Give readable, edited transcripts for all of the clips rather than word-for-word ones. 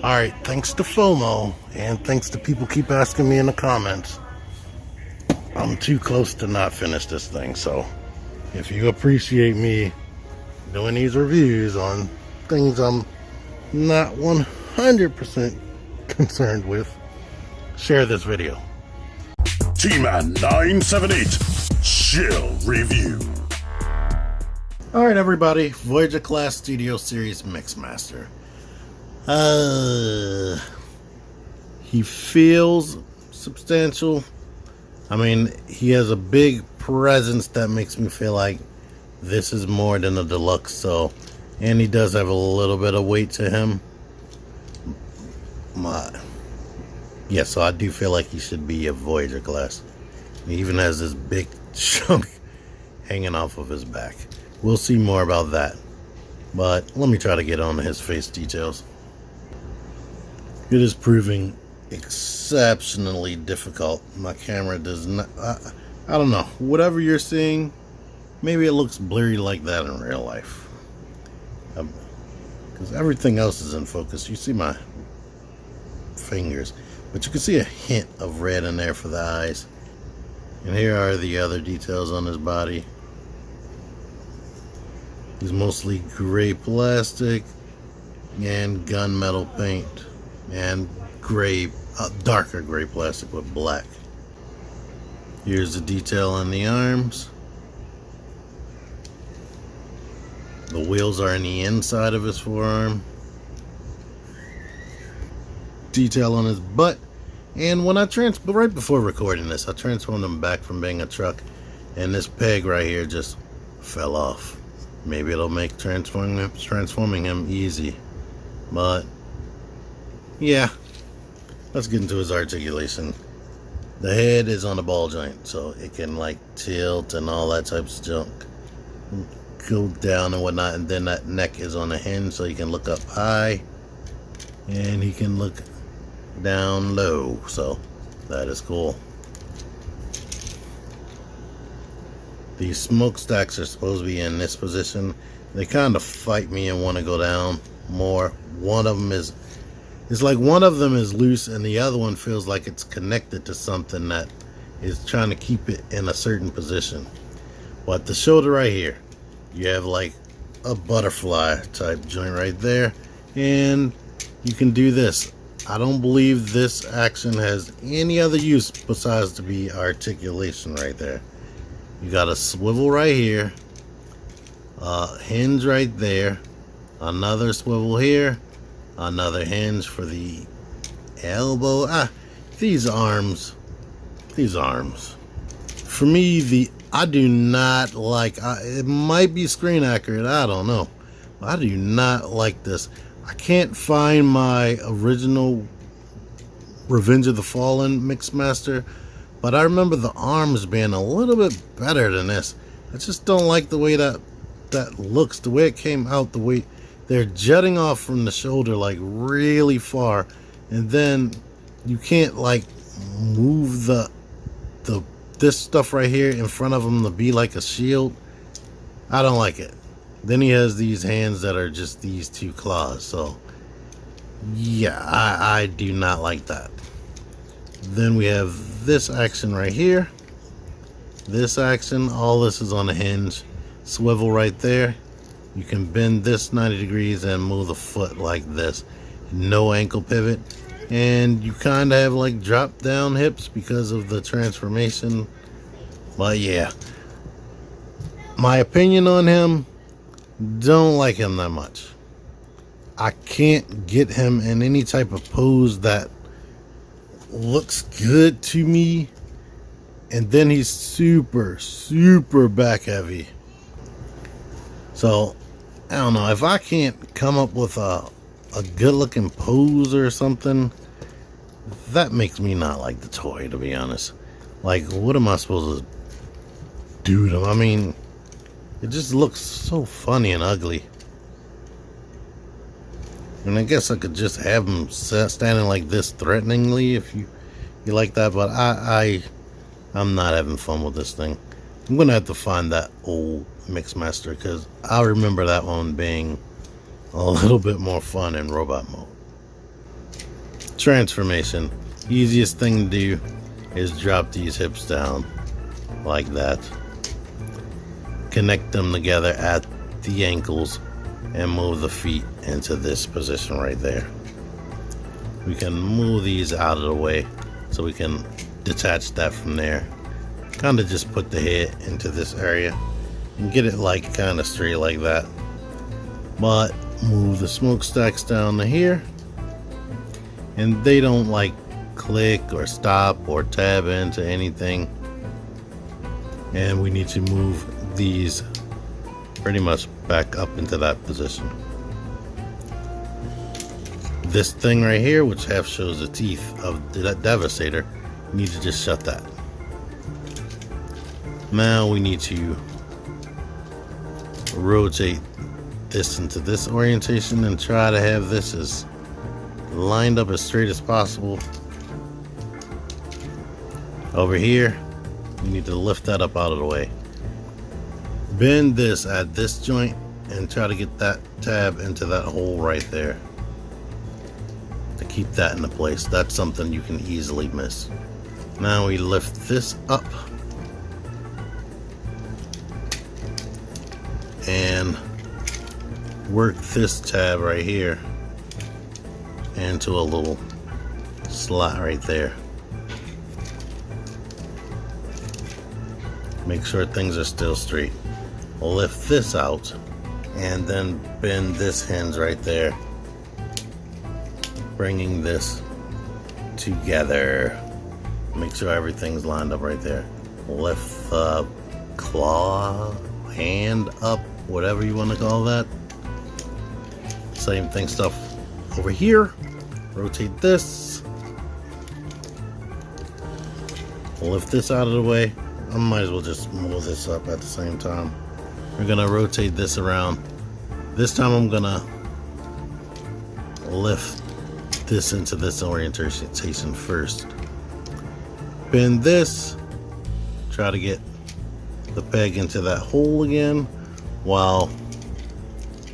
Alright, thanks to FOMO, and thanks to people keep asking me in the comments, I'm too close to not finish this thing. So if you appreciate me doing these reviews on things I'm not 100% concerned with, share this video. T-Man 978 Chill Review. Alright everybody, Voyager class Studio Series Mixmaster. He feels substantial. I mean, he has a big presence that makes me feel like this is more than a deluxe. So, and he does have a little bit of weight to him. Yeah, so I do feel like he should be a Voyager class. He even has this big chunk hanging off of his back. We'll see more about that. But let me try to get on to his face details. It is proving exceptionally difficult. My camera does not... I don't know. Whatever you're seeing, maybe it looks blurry like that in real life. Because everything else is in focus. You see my fingers. But you can see a hint of red in there for the eyes. And here are the other details on his body. He's mostly gray plastic and gunmetal paint and gray, darker gray plastic with black. Here's the detail on the arms. The wheels are in the inside of his forearm. Detail on his butt. And when right before recording this, I transformed him back from being a truck, and this peg right here just fell off. Maybe it'll make transforming him easy. But yeah, let's get into his articulation. The head is on a ball joint, so it can like tilt and all that types of junk, go down and whatnot. And then that neck is on a hinge, so he can look up high and he can look down low. So that is cool. These smokestacks are supposed to be in this position. They kind of fight me and want to go down more. One of them is, it's like one of them is loose and the other one feels like it's connected to something that is trying to keep it in a certain position. But the shoulder right here, you have like a butterfly type joint right there, and you can do this. I don't believe this action has any other use besides to be articulation right there. You got a swivel right here, a hinge right there, another swivel here, another hinge for the elbow. These arms. For me, I do not like, it might be screen accurate, I don't know. I do not like this. I can't find my original Revenge of the Fallen Mixmaster, but I remember the arms being a little bit better than this. I just don't like the way that looks, the way it came out, the way they're jutting off from the shoulder like really far, and then you can't like move this stuff right here in front of him to be like a shield. I don't like it. Then he has these hands that are just these two claws. So yeah, I do not like that. Then we have this action right here. This action, all this is on a hinge. Swivel right there. You can bend this 90 degrees and move the foot like this. No ankle pivot. And you kind of have like drop down hips because of the transformation. But yeah, my opinion on him, don't like him that much. I can't get him in any type of pose that looks good to me. And then he's super back heavy. So I don't know, if I can't come up with a good looking pose or something, that makes me not like the toy, to be honest. Like, what am I supposed to do to him? I mean, it just looks so funny and ugly. And I guess I could just have him standing like this threateningly if you like that, but I'm not having fun with this thing. I'm gonna have to find that old Mixmaster, because I remember that one being a little bit more fun in robot mode. transformation. Easiest thing to do is drop these hips down like that. Connect them together at the ankles and move the feet into this position right there. We can move these out of the way so we can detach that from there. Kind of just put the head into this area and get it like kind of straight like that. But move the smokestacks down to here, and they don't like click or stop or tab into anything. And we need to move these pretty much back up into that position. This thing right here, which half shows the teeth of the Devastator, we need to just shut that. Now we need to rotate this into this orientation and try to have this as lined up as straight as possible. Over here, we need to lift that up out of the way. Bend this at this joint and try to get that tab into that hole right there to keep that into place. That's something you can easily miss. Now we lift this up and work this tab right here into a little slot right there. Make sure things are still straight. Lift this out and then bend this hinge right there, bringing this together. Make sure everything's lined up right there. Lift the claw, hand up, whatever you want to call that. Same thing stuff over here. Rotate this. Lift this out of the way. I might as well just move this up at the same time. We're gonna rotate this around. This time I'm gonna lift this into this orientation first. Bend this. Try to get the peg into that hole again while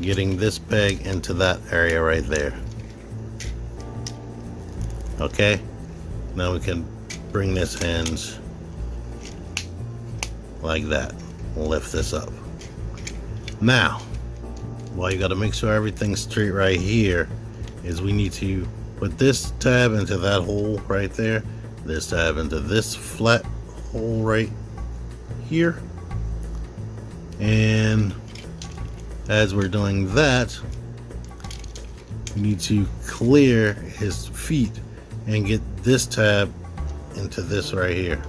getting this peg into that area right there. Okay, now we can bring this hinge like that. Lift this up. Now, well, you got to make sure everything's straight right here. Is we need to put this tab into that hole right there, this tab into this flat hole right here, and as we're doing that, we need to clear his feet and get this tab into this right here.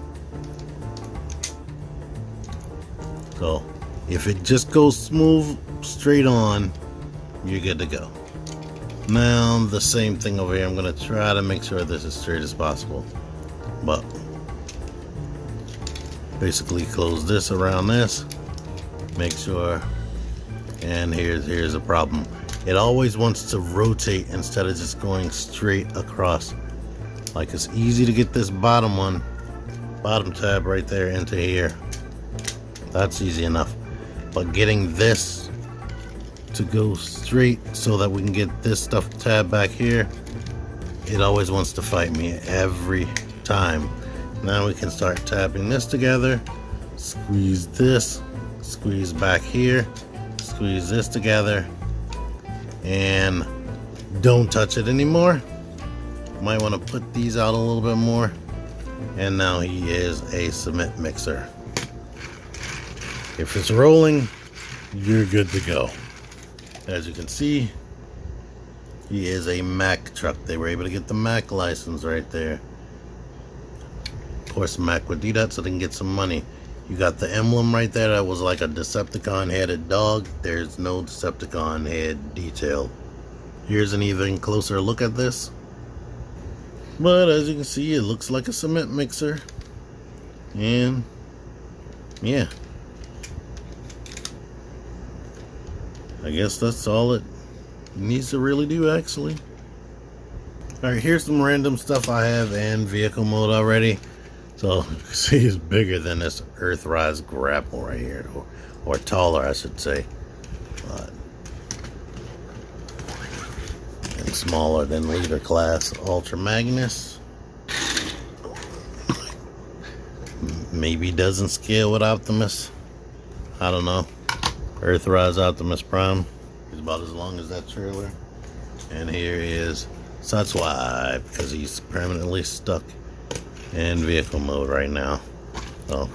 So if it just goes smooth straight on, you're good to go. Now the same thing over here. I'm going to try to make sure this is straight as possible, but basically close this around this, make sure. And here's a problem. It always wants to rotate instead of just going straight across. Like, it's easy to get this bottom tab right there into here. That's easy enough. But getting this to go straight so that we can get this stuff tab back here, it always wants to fight me every time. Now we can start tapping this together. Squeeze this, squeeze back here, squeeze this together, and don't touch it anymore. Might want to put these out a little bit more. And now he is a cement mixer. If it's rolling, you're good to go. As you can see, he is a Mack truck. They were able to get the Mack license right there. Of course, Mack would do that so they can get some money. You got the emblem right there that was like a Decepticon headed dog. There's no Decepticon head detail. Here's an even closer look at this. But as you can see, it looks like a cement mixer. And yeah, I guess that's all it needs to really do, actually. Alright, here's some random stuff I have in vehicle mode already. So you can see it's bigger than this Earthrise grapple right here, or taller, I should say. And smaller than Leader Class Ultra Magnus. Maybe doesn't scale with Optimus. I don't know. Earthrise Optimus Prime. He's about as long as that trailer. And here is Satswai, because he's permanently stuck in vehicle mode right now. So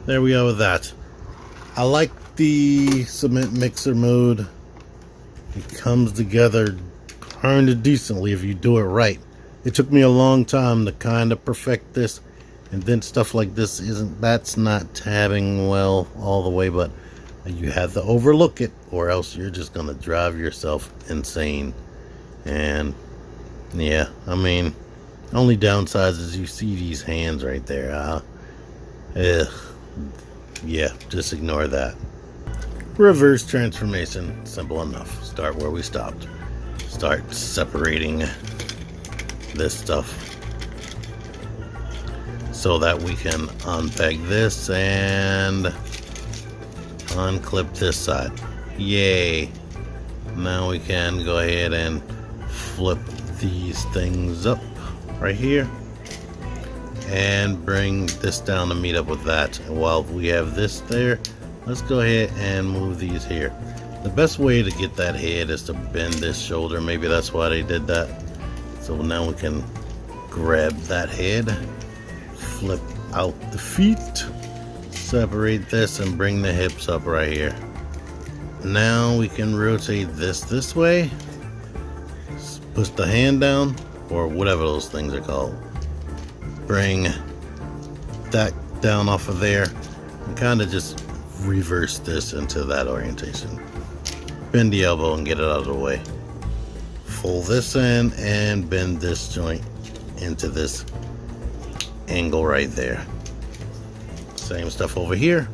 there we go with that. I like the cement mixer mode. It comes together kind of decently if you do it right. It took me a long time to kind of perfect this, and then stuff like this that's not tabbing well all the way, but you have to overlook it or else you're just gonna drive yourself insane. And yeah, I mean, only downside is you see these hands right there. Yeah, just ignore that. Reverse transformation, simple enough. Start where we stopped. Start separating this stuff so that we can unpeg this and unclip this side. Yay. Now we can go ahead and flip these things up right here and bring this down to meet up with that. And while we have this there, let's go ahead and move these here. The best way to get that head is to bend this shoulder. Maybe that's why they did that. So now we can grab that head, flip out the feet, separate this, and bring the hips up right here. Now we can rotate this way, push the hand down, or whatever those things are called. Bring that down off of there and kind of just reverse this into that orientation. Bend the elbow and get it out of the way. Fold this in and bend this joint into this angle right there. Same stuff over here.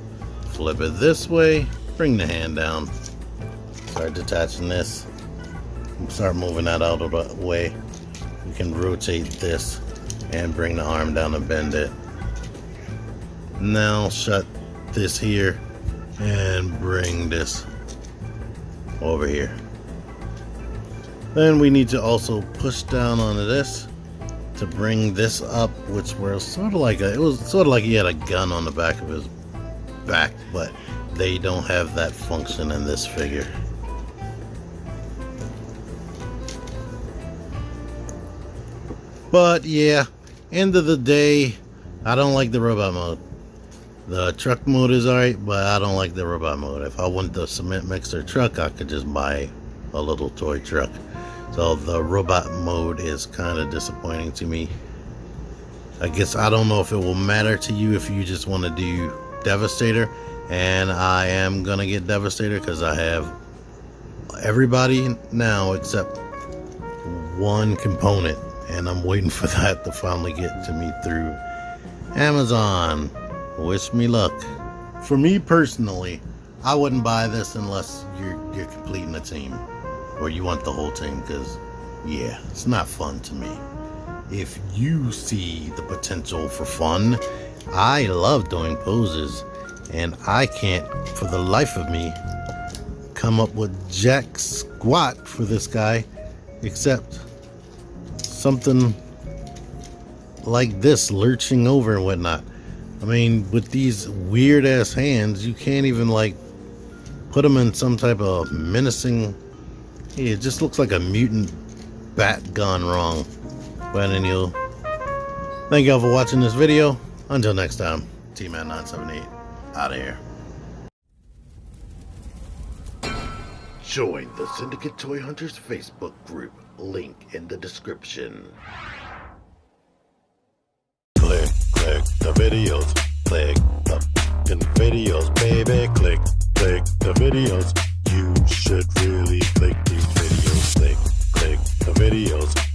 Flip it this way, bring the hand down, start detaching this, start moving that out of the way. We can rotate this and bring the arm down and bend it. Now shut this here and bring this over here. Then we need to also push down onto this to bring this up, which was sort of like he had a gun on the back of his back, but they don't have that function in this figure. But yeah, end of the day, I don't like the robot mode. The truck mode is alright, but I don't like the robot mode. If I want the cement mixer truck, I could just buy a little toy truck. So the robot mode is kind of disappointing to me. I guess I don't know if it will matter to you if you just want to do Devastator. And I am going to get Devastator because I have everybody now except one component. And I'm waiting for that to finally get to me through Amazon. Wish me luck. For me personally, I wouldn't buy this unless you're completing a team. Or you want the whole team, because yeah, it's not fun to me. If you see the potential for fun, I love doing poses, and I can't for the life of me come up with jack squat for this guy except something like this, lurching over and whatnot. I mean, with these weird ass hands, you can't even like put them in some type of menacing. It just looks like a mutant bat gone wrong. But anywho, thank y'all for watching this video. Until next time, T-Man978 out of here. Join the Syndicate Toy Hunters Facebook group. Link in the description. Click the videos. Click the videos, baby. Click the videos. You should really click these videos. Click the videos.